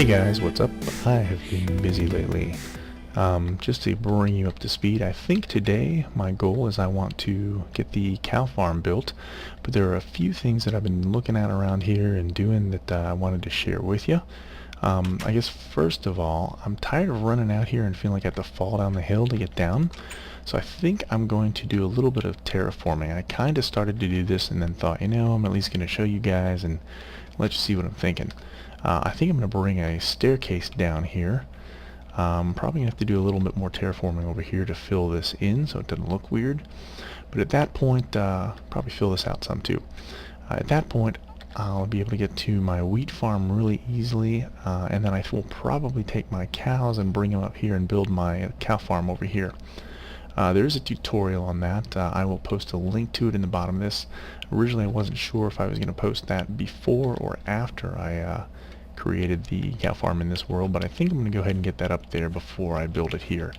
Hey guys, what's up? I have been busy lately. Just to bring you up to speed, I think today my goal is I want to get the cow farm built, but there are a few things that I've been looking at around here and doing that I wanted to share with you. I guess first of all, I'm tired of running out here and feeling like I have to fall down the hill to get down, so I think I'm going to do a little bit of terraforming. I kind of started to do this and then thought, I'm at least going to show you guys and let you see what I'm thinking. I think I'm going to bring a staircase down here. Probably going to have to do a little bit more terraforming over here to fill this in so it doesn't look weird. But at that point, probably fill this out some too. At that point, I'll be able to get to my wheat farm really easily, and then I will probably take my cows and bring them up here and build my cow farm over here. There is a tutorial on that. I will post a link to it in the bottom of this. Originally I wasn't sure if I was going to post that before or after I created the cow farm in this world, but I think I'm going to go ahead and get that up there before I build it here,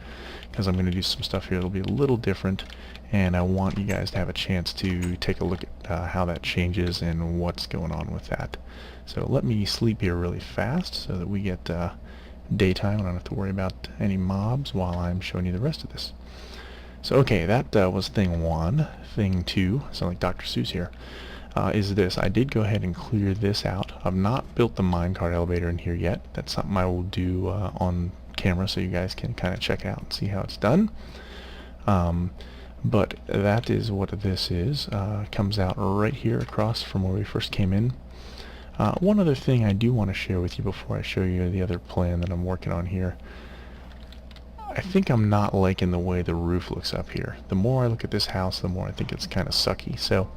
because I'm going to do some stuff here that'll be a little different, and I want you guys to have a chance to take a look at how that changes and what's going on with that. So let me sleep here really fast so that we get daytime and I don't have to worry about any mobs while I'm showing you the rest of this. So okay, that was thing one. Thing two, sound like Dr. Seuss here, is this. I did go ahead and clear this out. I've not built the minecart elevator in here yet. That's something I will do on camera so you guys can kind of check it out and see how it's done. But that is what this is. Comes out right here across from where we first came in. One other thing I do want to share with you before I show you the other plan that I'm working on here. I think I'm not liking the way the roof looks up here. The more I look at this house, the more I think it's kind of sucky. So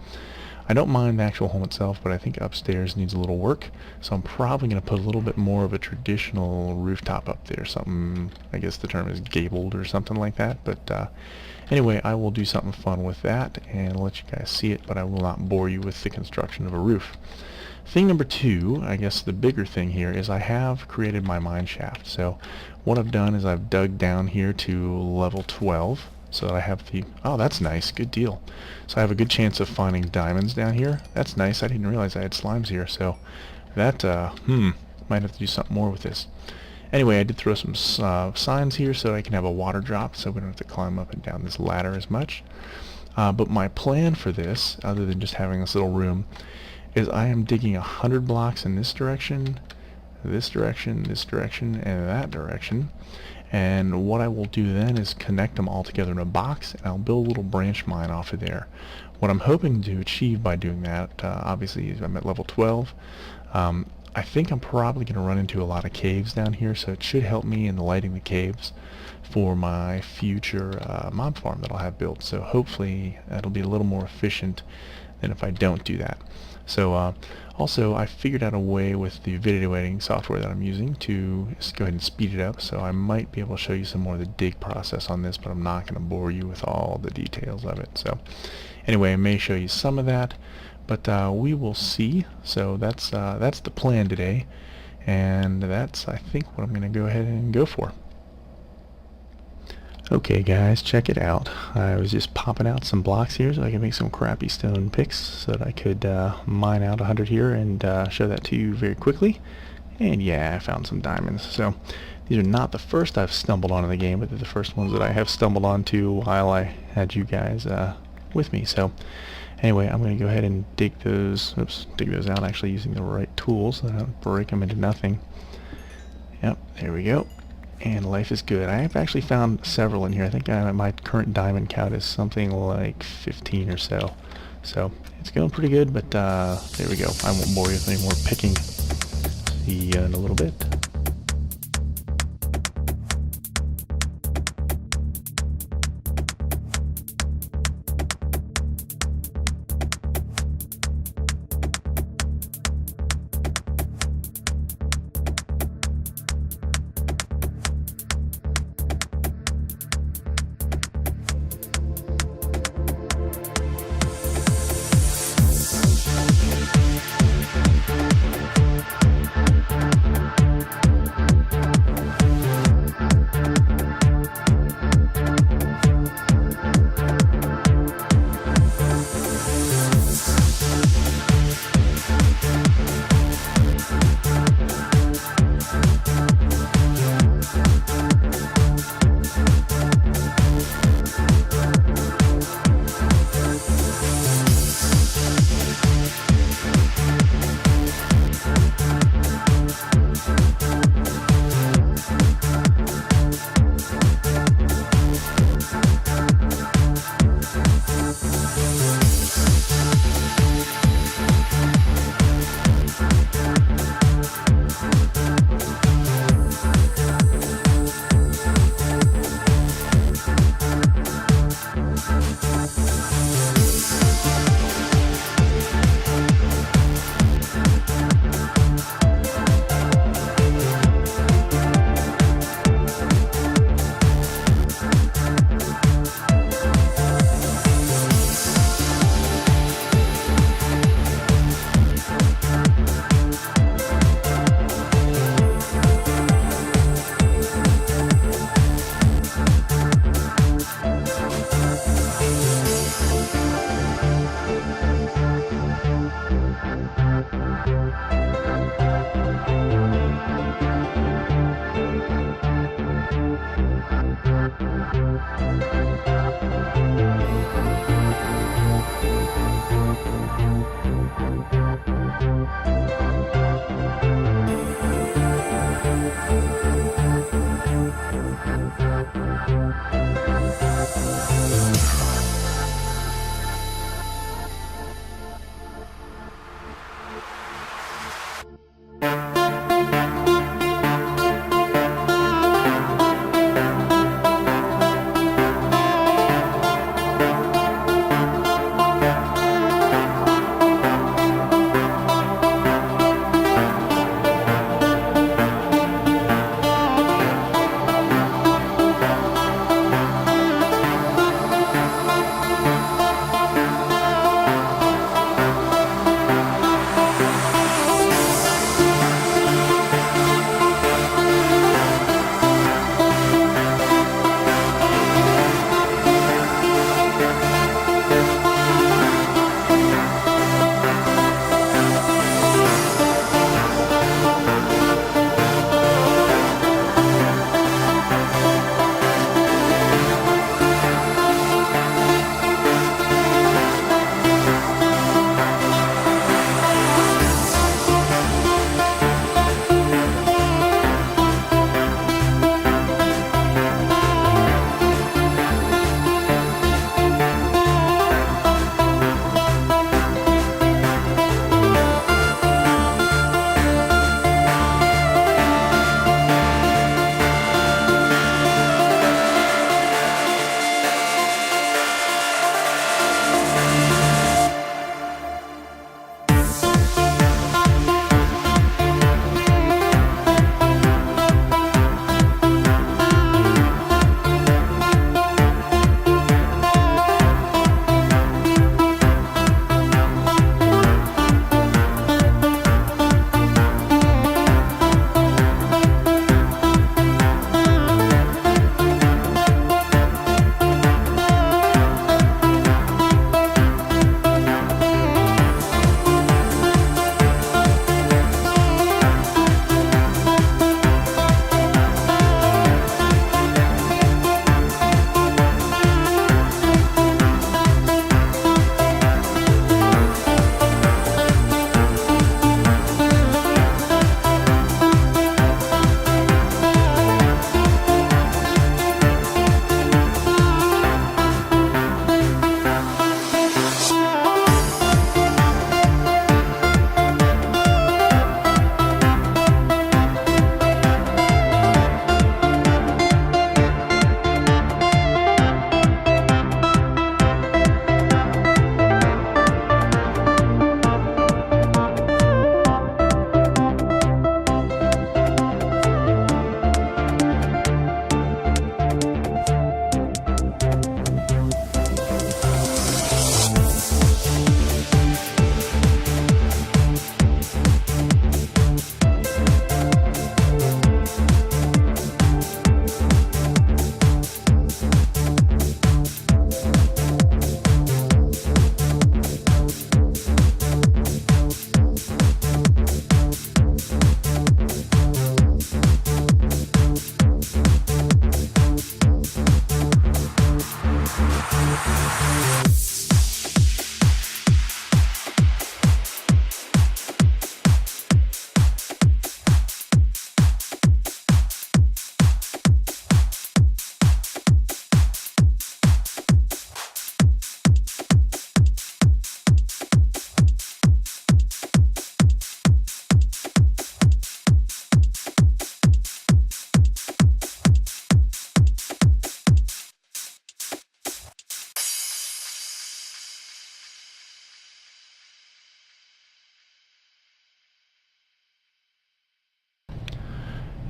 I don't mind the actual home itself, but I think upstairs needs a little work. So I'm probably going to put a little bit more of a traditional rooftop up there. Something, I guess the term is gabled or something like that. But anyway, I will do something fun with that and let you guys see it, but I will not bore you with the construction of a roof. Thing number two, I guess the bigger thing here, is I have created my mine shaft. So what I've done is I've dug down here to level 12 so that I have the... Oh, that's nice. Good deal. So I have a good chance of finding diamonds down here. That's nice. I didn't realize I had slimes here. So that, might have to do something more with this. Anyway, I did throw some signs here so I can have a water drop so we don't have to climb up and down this ladder as much. But my plan for this, other than just having this little room, is I am digging 100 blocks in this direction, this direction, this direction, and that direction. And what I will do then is connect them all together in a box, and I'll build a little branch mine off of there. What I'm hoping to achieve by doing that, obviously, is I'm at level 12. I think I'm probably going to run into a lot of caves down here, so it should help me in lighting the caves for my future mob farm that I'll have built. So hopefully that'll be a little more efficient than if I don't do that. So also I figured out a way with the video editing software that I'm using to just go ahead and speed it up, so I might be able to show you some more of the dig process on this, but I'm not going to bore you with all the details of it. So anyway, I may show you some of that, but we will see. So that's the plan today, and that's, I think, what I'm going to go ahead and go for. Okay guys, check it out. I was just popping out some blocks here so I can make some crappy stone picks so that I could mine out 100 here and show that to you very quickly. And yeah, I found some diamonds. So these are not the first I've stumbled on in the game, but they're the first ones that I have stumbled onto while I had you guys with me. So anyway, I'm going to go ahead and dig those out, actually using the right tools so that I don't break them into nothing. Yep, there we go. And life is good. I have actually found several in here. I think my current diamond count is something like 15 or so. So it's going pretty good, but there we go. I won't bore you with any more picking. See you in a little bit.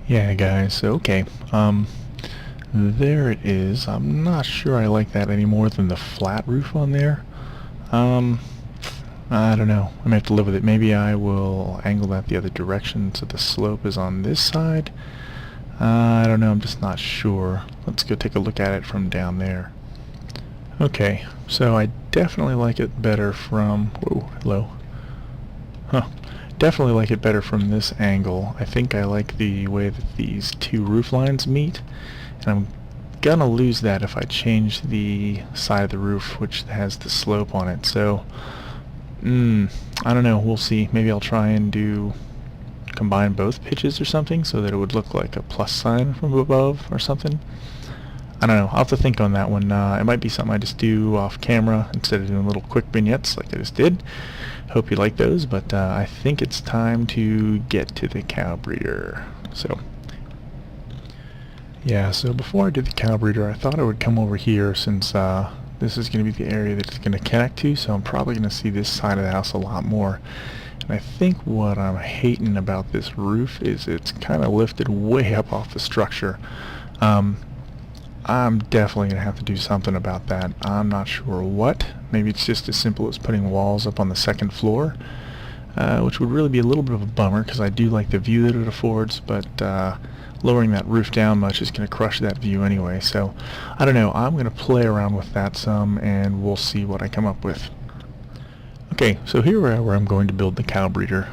Yeah, guys, okay. There it is. I'm not sure I like that any more than the flat roof on there. I don't know. I'm gonna have to live with it. Maybe I will angle that the other direction so the slope is on this side. I don't know. I'm just not sure. Let's go take a look at it from down there. Okay, so I definitely like it better from... Whoa, hello. Huh. Definitely like it better from this angle. I think I like the way that these two roof lines meet, and I'm gonna lose that if I change the side of the roof which has the slope on it. So I don't know, we'll see. Maybe I'll try and combine both pitches or something so that it would look like a plus sign from above or something. I don't know, I'll have to think on that one. It might be something I just do off camera instead of doing little quick vignettes like I just did. Hope you like those, but I think it's time to get to the cow breeder. So yeah, so before I did the cow breeder, I thought I would come over here since this is going to be the area that it's going to connect to, so I'm probably going to see this side of the house a lot more. And I think what I'm hating about this roof is it's kind of lifted way up off the structure. I'm definitely going to have to do something about that. I'm not sure what. Maybe it's just as simple as putting walls up on the second floor, which would really be a little bit of a bummer because I do like the view that it affords, but lowering that roof down much is going to crush that view anyway. So I don't know. I'm going to play around with that some, and we'll see what I come up with. Okay, so here we are where I'm going to build the cow breeder.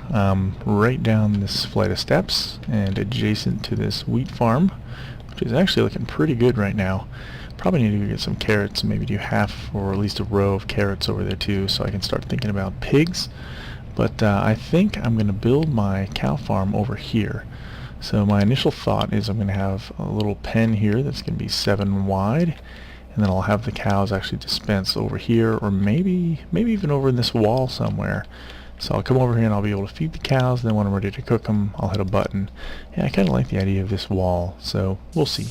Right down this flight of steps and adjacent to this wheat farm, which is actually looking pretty good right now. Probably need to get some carrots, maybe do half or at least a row of carrots over there too, so I can start thinking about pigs. But I think I'm going to build my cow farm over here. So my initial thought is I'm going to have a little pen here that's going to be 7 wide, and then I'll have the cows actually dispense over here, or maybe even over in this wall somewhere. So I'll come over here and I'll be able to feed the cows, and then when I'm ready to cook them, I'll hit a button. Yeah, I kind of like the idea of this wall, so we'll see.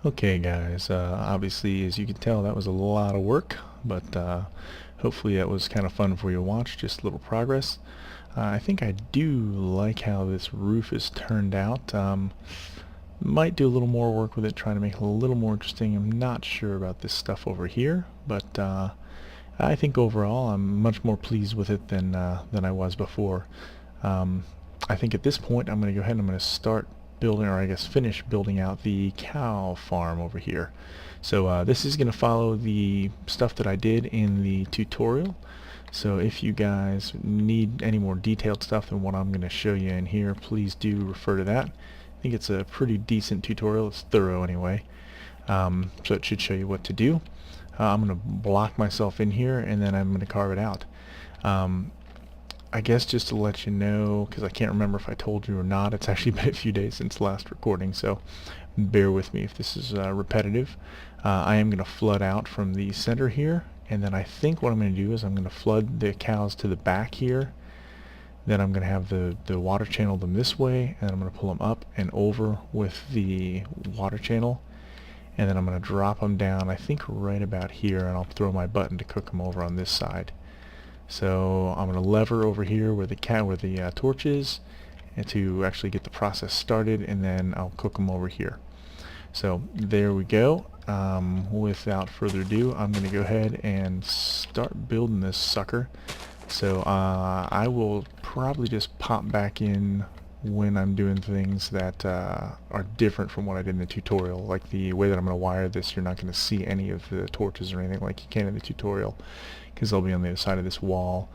Okay guys, obviously as you can tell that was a lot of work, but hopefully that was kind of fun for you to watch, just a little progress. I think I do like how this roof is turned out. Might do a little more work with it, trying to make it a little more interesting. I'm not sure about this stuff over here, but I think overall I'm much more pleased with it than I was before. I think at this point I'm going to go ahead and I'm going to start building, or I guess finish building out the cow farm over here. So this is going to follow the stuff that I did in the tutorial. So if you guys need any more detailed stuff than what I'm going to show you in here, please do refer to that. I think it's a pretty decent tutorial. It's thorough anyway. So it should show you what to do. I'm going to block myself in here, and then I'm going to carve it out. I guess just to let you know, because I can't remember if I told you or not, it's actually been a few days since last recording, so bear with me if this is repetitive. I am going to flood out from the center here, and then I think what I'm going to do is I'm going to flood the cows to the back here. Then I'm going to have the water channel them this way, and I'm going to pull them up and over with the water channel. And then I'm going to drop them down, I think right about here, and I'll throw my button to cook them over on this side. So I'm going to lever over here where the torch is, and to actually get the process started, and then I'll cook them over here. So there we go. Without further ado, I'm going to go ahead and start building this sucker. So I will probably just pop back in when I'm doing things that are different from what I did in the tutorial. Like the way that I'm going to wire this, you're not going to see any of the torches or anything like you can in the tutorial, because they'll be on the other side of this wall.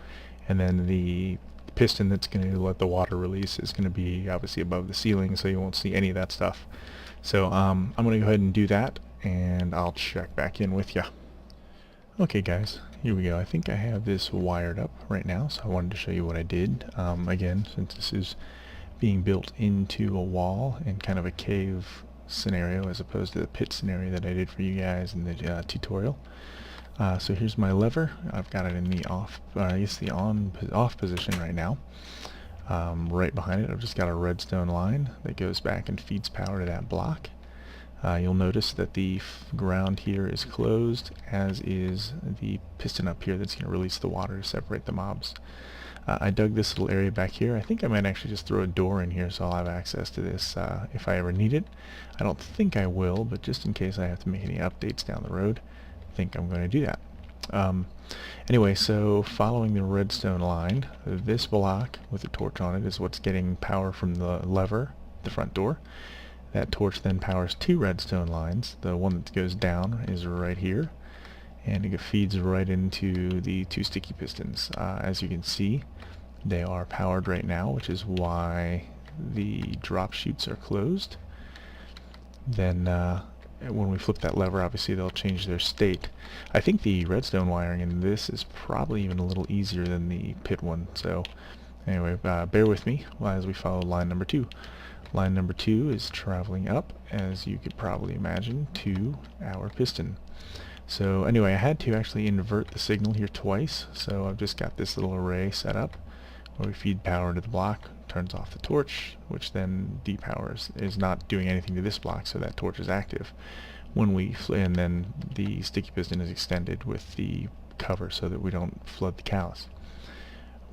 And then the piston that's going to let the water release is going to be obviously above the ceiling, so you won't see any of that stuff. So I'm going to go ahead and do that, and I'll check back in with you. Okay guys, here we go. I think I have this wired up right now, so I wanted to show you what I did. Again, since this is being built into a wall in kind of a cave scenario as opposed to the pit scenario that I did for you guys in the tutorial. So here's my lever. I've got it in the off position right now. Right behind it I've just got a redstone line that goes back and feeds power to that block. You'll notice that the ground here is closed, as is the piston up here that's going to release the water to separate the mobs. I dug this little area back here. I think I might actually just throw a door in here so I'll have access to this if I ever need it. I don't think I will, but just in case I have to make any updates down the road, I think I'm going to do that. Anyway, so following the redstone line, this block with the torch on it is what's getting power from the lever, the front door. That torch then powers two redstone lines. The one that goes down is right here, and it feeds right into the two sticky pistons. As you can see, they are powered right now, which is why the drop chutes are closed. Then when we flip that lever, obviously they'll change their state. I think the redstone wiring in this is probably even a little easier than the pit one. So anyway, bear with me as we follow line number 2. Line number 2 is traveling up, as you could probably imagine, to our piston. So anyway, I had to actually invert the signal here twice, so I've just got this little array set up where we feed power to the block, turns off the torch, which then depowers, is not doing anything to this block, so that torch is active. And then the sticky piston is extended with the cover so that we don't flood the cows.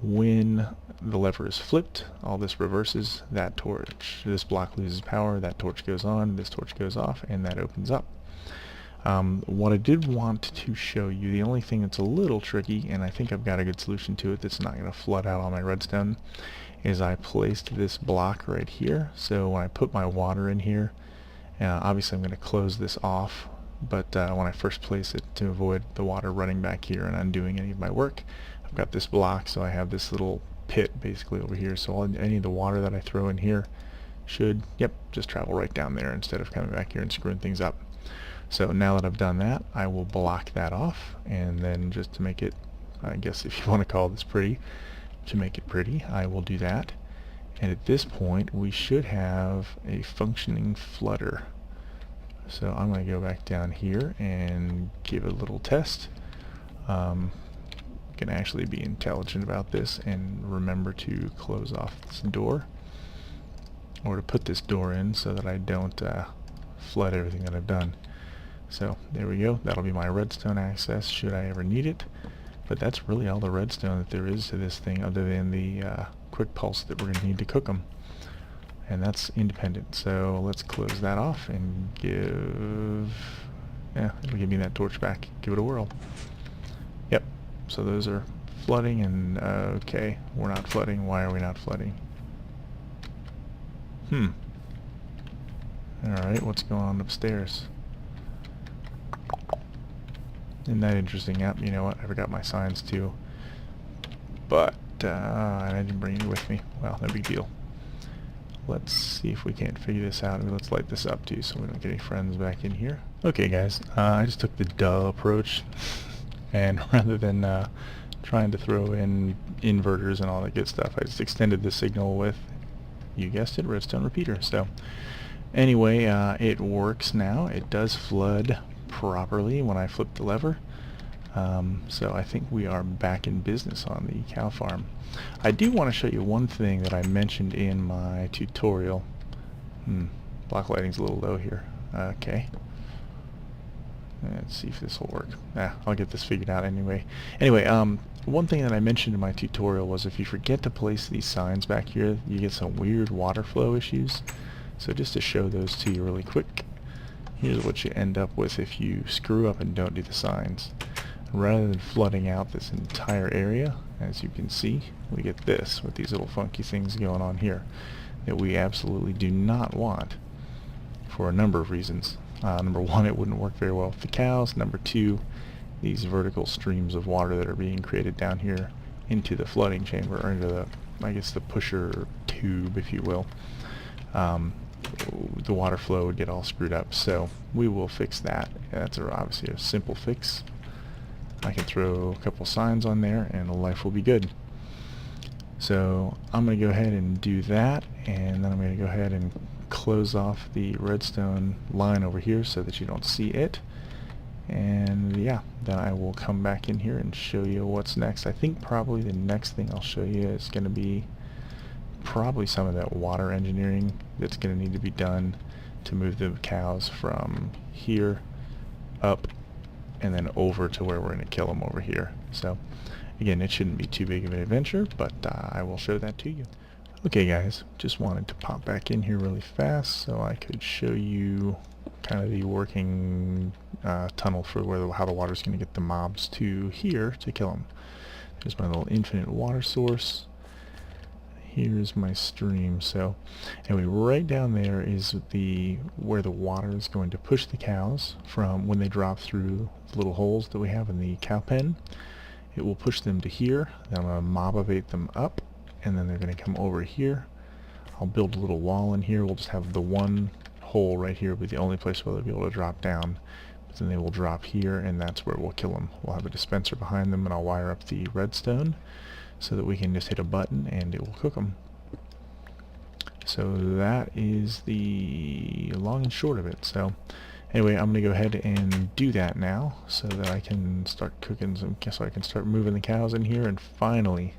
When the lever is flipped, all this reverses. That torch, this block loses power, that torch goes on, this torch goes off, and that opens up. What I did want to show you, the only thing that's a little tricky, and I think I've got a good solution to it that's not going to flood out all my redstone, is I placed this block right here. So when I put my water in here, obviously I'm going to close this off, but when I first place it, to avoid the water running back here and undoing any of my work, I've got this block, so I have this little pit basically over here, so any of the water that I throw in here should, just travel right down there instead of coming back here and screwing things up. So now that I've done that, I will block that off, and then just to make it, I guess if you want to call this pretty, to make it pretty, I will do that. And at this point, we should have a functioning flutter. So I'm going to go back down here and give it a little test. Can actually be intelligent about this and remember to close off this door, or to put this door in so that I don't flood everything that I've done. So there we go. That'll be my redstone access should I ever need it. But that's really all the redstone that there is to this thing, other than the quick pulse that we're going to need to cook them. And that's independent. So let's close that off and it'll give me that torch back. Give it a whirl. Yep. So those are flooding, and okay, we're not flooding. Why are we not flooding? Alright, what's going on upstairs? Isn't that interesting? Yep, you know what? I forgot my signs too. but and I didn't bring any with me. Well, no big deal. Let's see if we can't figure this out. Let's light this up too so we don't get any friends back in here. Okay guys, I just took the duh approach and rather than trying to throw in inverters and all that good stuff, I just extended the signal with, you guessed it, redstone repeater. So anyway, it works now. It does flood properly when I flip the lever. So I think we are back in business on the cow farm. I do want to show you one thing that I mentioned in my tutorial. Block lighting's a little low here. Okay. Let's see if this will work. I'll get this figured out anyway. Anyway, one thing that I mentioned in my tutorial was if you forget to place these signs back here, you get some weird water flow issues. So just to show those to you really quick, here's what you end up with if you screw up and don't do the signs. Rather than flooding out this entire area, as you can see, we get this with these little funky things going on here that we absolutely do not want for a number of reasons. Number one, it wouldn't work very well with the cows. Number two, these vertical streams of water that are being created down here into the flooding chamber, or into the, I guess, the pusher tube, if you will. The water flow would get all screwed up, so we will fix that. That's obviously a simple fix. I can throw a couple signs on there and life will be good. So I'm going to go ahead and do that, and then I'm going to go ahead and close off the redstone line over here so that you don't see it. And yeah, then I will come back in here and show you what's next. I think probably the next thing I'll show you is going to be probably some of that water engineering that's going to need to be done to move the cows from here up and then over to where we're going to kill them over here. So again, it shouldn't be too big of an adventure, but I will show that to you. Okay guys, just wanted to pop back in here really fast so I could show you kind of the working tunnel for how the water's going to get the mobs to here to kill them. There's my little infinite water source. Here's my stream. So anyway, right down there is where the water is going to push the cows from when they drop through the little holes that we have in the cow pen. It will push them to here. Then I'm going to mob-ovate them up, and then they're going to come over here. I'll build a little wall in here. We'll just have the one hole right here will be the only place where they'll be able to drop down. But then they will drop here, and that's where we'll kill them. We'll have a dispenser behind them, and I'll wire up the redstone so that we can just hit a button and it will cook them. So that is the long and short of it. So anyway, I'm going to go ahead and do that now so that I can start cooking so I can start moving the cows in here and finally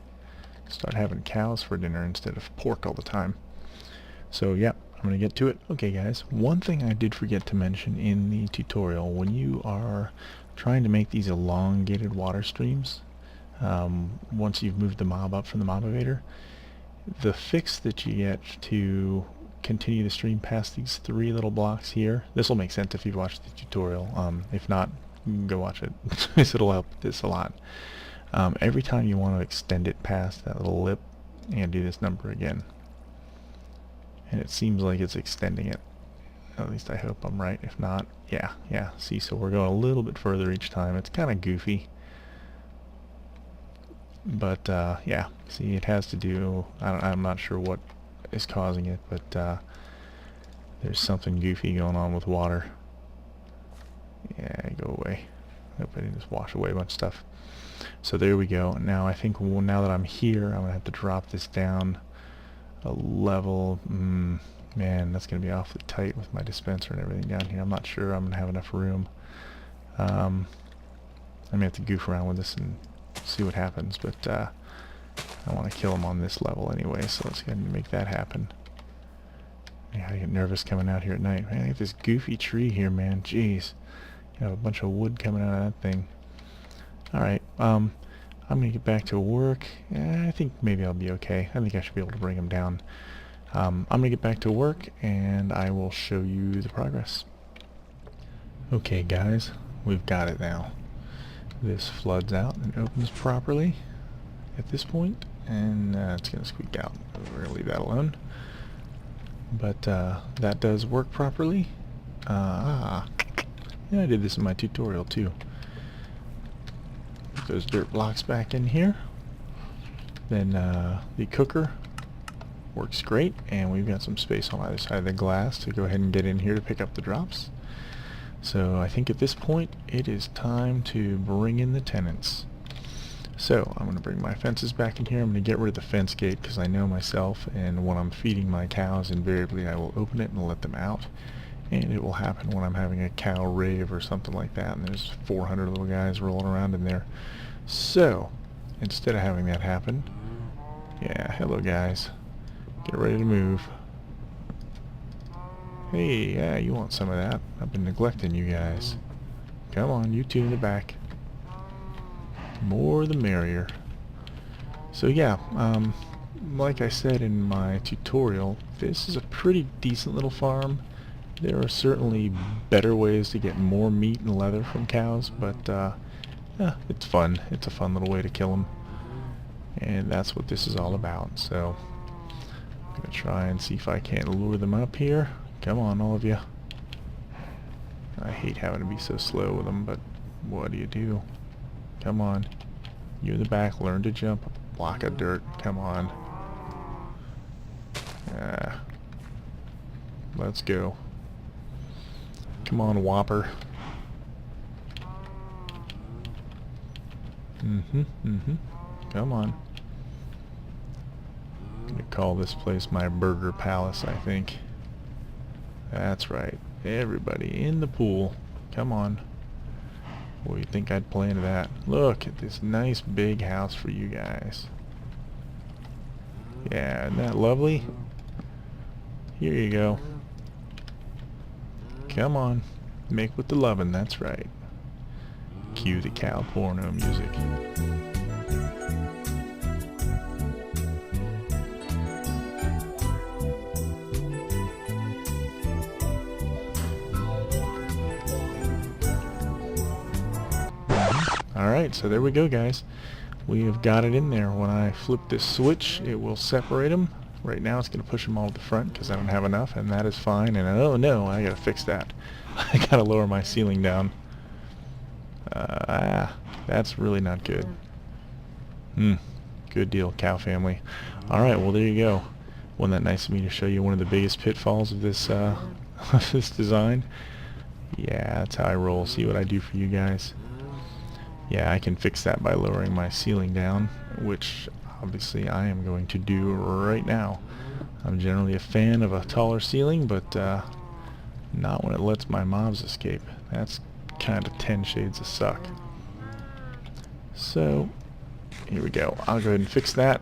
start having cows for dinner instead of pork all the time. So yeah, I'm going to get to it. Okay guys, one thing I did forget to mention in the tutorial, when you are trying to make these elongated water streams, once you've moved the mob up from the mob-ovator, the fix that you get to continue the stream past these three little blocks here, this will make sense if you've watched the tutorial. If not, go watch it. It'll help this a lot. Every time you want to extend it past that little lip, and do this number again. And it seems like it's extending it. At least I hope I'm right. If not, yeah. See, so we're going a little bit further each time. It's kind of goofy. But yeah, see, it has to do, I'm not sure what is causing it, but there's something goofy going on with water. Yeah, go away. I hope I didn't just wash away a bunch of stuff. So there we go. Now I think now that I'm here, I'm going to have to drop this down a level. Man, that's going to be awfully tight with my dispenser and everything down here. I'm not sure I'm going to have enough room. I may have to goof around with this and see what happens, but I want to kill him on this level anyway, so let's go ahead and make that happen. Yeah, I get nervous coming out here at night. Man, I got this goofy tree here, man. Jeez. You have a bunch of wood coming out of that thing. Alright, I'm going to get back to work. I think maybe I'll be okay. I think I should be able to bring him down. I'm going to get back to work, and I will show you the progress. Okay, guys, we've got it now. This floods out and opens properly at this point, and it's going to squeak out. We're going to leave that alone. But that does work properly. Yeah, I did this in my tutorial too. Put those dirt blocks back in here. Then the cooker works great, and we've got some space on either side of the glass to go ahead and get in here to pick up the drops. So I think at this point it is time to bring in the tenants. So I'm going to bring my fences back in here. I'm going to get rid of the fence gate because I know myself, and when I'm feeding my cows, invariably I will open it and let them out. And it will happen when I'm having a cow rave or something like that, and there's 400 little guys rolling around in there. So instead of having that happen, yeah, hello guys, get ready to move. Hey, yeah, you want some of that? I've been neglecting you guys. Come on, you two in the back. More the merrier. So yeah, like I said in my tutorial, this is a pretty decent little farm. There are certainly better ways to get more meat and leather from cows, but yeah, it's fun. It's a fun little way to kill them, and that's what this is all about. So I'm gonna try and see if I can't lure them up here. Come on, all of you. I hate having to be so slow with them, but what do you do? Come on. You in the back, learn to jump. Block of dirt. Come on. Let's go. Come on, Whopper. Come on. I'm gonna call this place my Burger Palace, I think. That's right. Everybody in the pool. Come on. Well, you think I'd planned that? Look at this nice big house for you guys. Yeah, isn't that lovely? Here you go. Come on. Make with the lovin', that's right. Cue the cow porno music. Alright, so there we go guys. We have got it in there. When I flip this switch, it will separate them. Right now it's going to push them all to the front because I don't have enough, and that is fine. And oh no, I got to fix that. I got to lower my ceiling down. That's really not good. Good deal, cow family. Alright, well there you go. Wasn't that nice of me to show you one of the biggest pitfalls of this, of this design? Yeah, that's how I roll. See what I do for you guys? Yeah, I can fix that by lowering my ceiling down, which obviously I am going to do right now. I'm generally a fan of a taller ceiling, but not when it lets my mobs escape. That's kind of 10 shades of suck. So, here we go. I'll go ahead and fix that,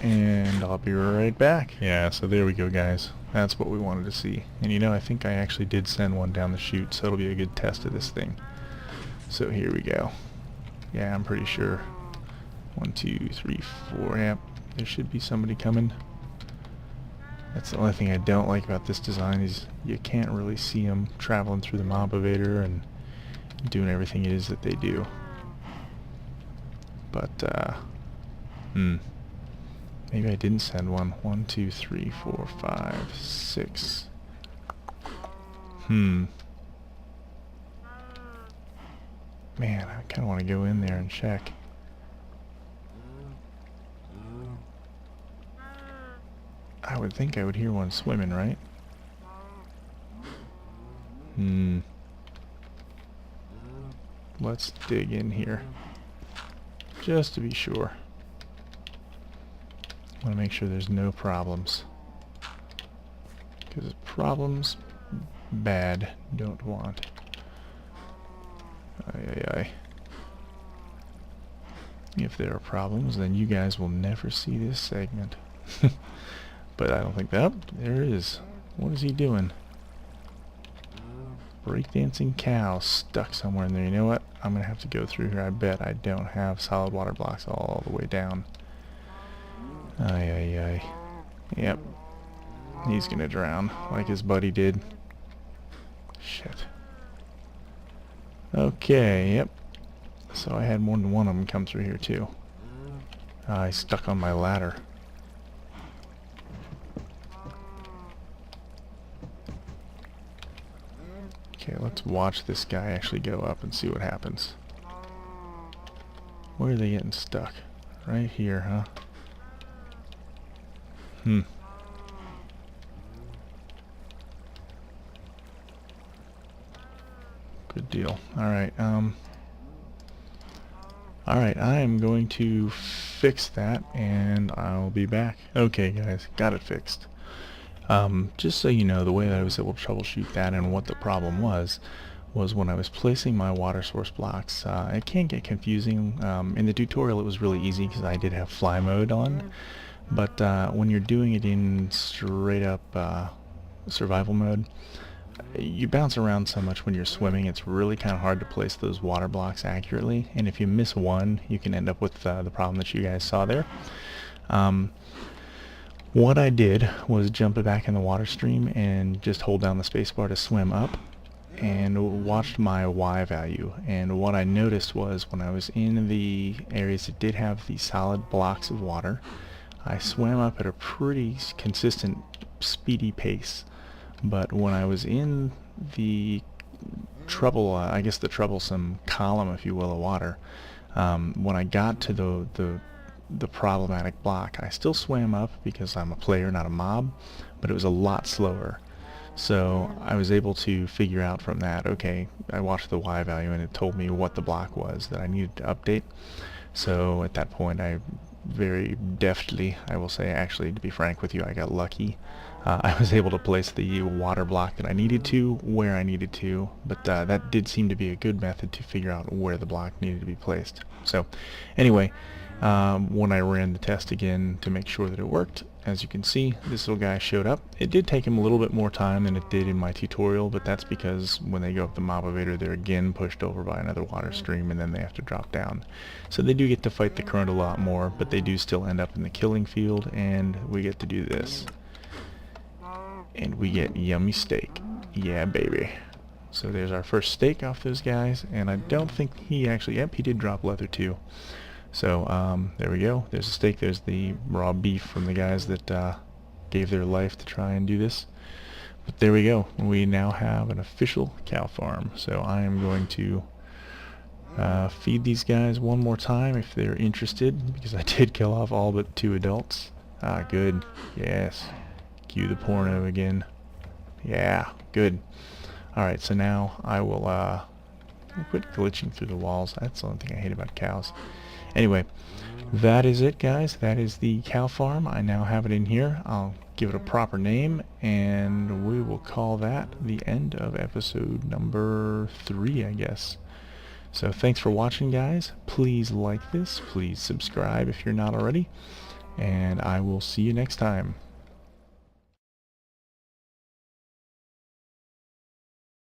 and I'll be right back. Yeah, so there we go guys. That's what we wanted to see. And you know, I think I actually did send one down the chute, so it'll be a good test of this thing. So here we go. Yeah, I'm pretty sure. 1, 2, 3, 4. Yep, there should be somebody coming. That's the only thing I don't like about this design is you can't really see them traveling through the mob-evader and doing everything it is that they do. But, maybe I didn't send one. 1, 2, 3, 4, 5, 6. Man, I kind of want to go in there and check. I would think I would hear one swimming, right? Let's dig in here. Just to be sure. I want to make sure there's no problems. Because problems, bad, don't want. If there are problems, then you guys will never see this segment. But I don't think that... there is. What is he doing? Breakdancing cow stuck somewhere in there. You know what? I'm going to have to go through here. I bet I don't have solid water blocks all the way down. Yep. He's going to drown like his buddy did. Shit. Okay, yep. So I had more than one of them come through here too. I stuck on my ladder. Okay, let's watch this guy actually go up and see what happens. Where are they getting stuck? Right here, huh? Hmm. Good deal. Alright, alright, I am going to fix that, and I'll be back. Okay, guys, got it fixed. Just so you know, the way that I was able to troubleshoot that and what the problem was when I was placing my water source blocks. It can get confusing. In the tutorial it was really easy because I did have fly mode on, but when you're doing it in straight up survival mode, you bounce around so much when you're swimming, it's really kind of hard to place those water blocks accurately, and if you miss one, you can end up with the problem that you guys saw there. What I did was jump back in the water stream and just hold down the spacebar to swim up, and watched my Y value. And what I noticed was when I was in the areas that did have the solid blocks of water, I swam up at a pretty consistent speedy pace. But when I was in the I guess the troublesome column, if you will, of water, when I got to the problematic block, I still swam up because I'm a player, not a mob, but it was a lot slower. So I was able to figure out from that, okay, I watched the Y value and it told me what the block was that I needed to update. So at that point I very deftly, I will say, actually, to be frank with you, I got lucky. I was able to place the water block that I needed to where I needed to, but that did seem to be a good method to figure out where the block needed to be placed. So anyway, when I ran the test again to make sure that it worked, as you can see, this little guy showed up. It did take him a little bit more time than it did in my tutorial, but that's because when they go up the mob elevator, they're again pushed over by another water stream, and then they have to drop down. So they do get to fight the current a lot more, but they do still end up in the killing field, and we get to do this. And we get yummy steak. Yeah, baby. So there's our first steak off those guys, and I don't think he actually, yep, he did drop leather too. So there we go. There's a steak. There's the raw beef from the guys that gave their life to try and do this. But there we go. We now have an official cow farm. So I am going to feed these guys one more time if they're interested, because I did kill off all but 2 adults. Ah, good. Yes. Cue the porno again. Yeah, good. Alright, so now I will quit glitching through the walls. That's the only thing I hate about cows. Anyway, that is it, guys. That is the cow farm. I now have it in here. I'll give it a proper name, and we will call that the end of episode number 3, I guess. So thanks for watching, guys. Please like this. Please subscribe if you're not already. And I will see you next time.